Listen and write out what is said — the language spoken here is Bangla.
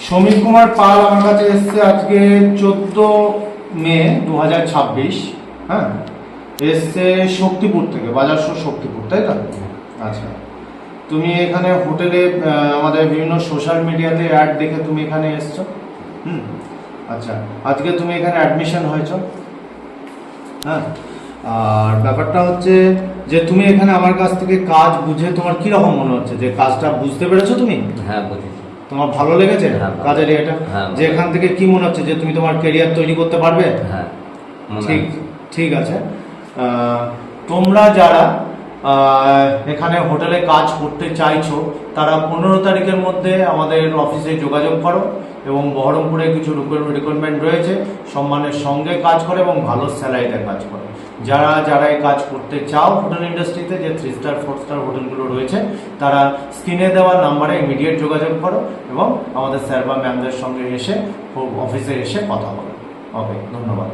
সমীর কুমার পাল আমার কাছে এসছে আজকে 14 মে 2026। হ্যাঁ, এসছে শক্তিপুর থেকে, বাজার শো শক্তিপুর, তাই তো? আচ্ছা, তুমি এখানে হোটেলে আমাদের বিভিন্ন সোশ্যাল মিডিয়াতে অ্যাড দেখে তুমি এখানে এসছো। আচ্ছা, আজকে তুমি এখানে অ্যাডমিশন হয়েছো। হ্যাঁ, আর ব্যাপারটা হচ্ছে যে তুমি এখানে আমার কাছ থেকে কাজ বুঝে তোমার কি রকম মনে হচ্ছে, যে কাজটা বুঝতে পেরেছো তুমি? হ্যাঁ, বুঝেছি। তোমার ভালো লেগেছে কাজের এটা? যে এখান থেকে কি মনে হচ্ছে যে তুমি তোমার ক্যারিয়ার তৈরি করতে পারবে? হ্যাঁ, ঠিক আছে। তোমরা যারা এখানে হোটেলে কাজ করতে চাইছো তারা 15 তারিখের মধ্যে আমাদের অফিসে যোগাযোগ করো, এবং বহরমপুরে কিছু রিকোয়ারমেন্ট রয়েছে, সম্মানের সঙ্গে কাজ করে এবং ভালো স্যালারিতে কাজ করে। যারা এই কাজ করতে চাও হোটেল ইন্ডাস্ট্রিতে, যে 3 স্টার 4 স্টার হোটেলগুলো রয়েছে, তারা স্ক্রিনে দেওয়া নাম্বারে ইমিডিয়েট যোগাযোগ করো এবং আমাদের স্যার বা ম্যামদের সঙ্গে এসে অফিসে এসে কথা বলো। ওকে, ধন্যবাদ।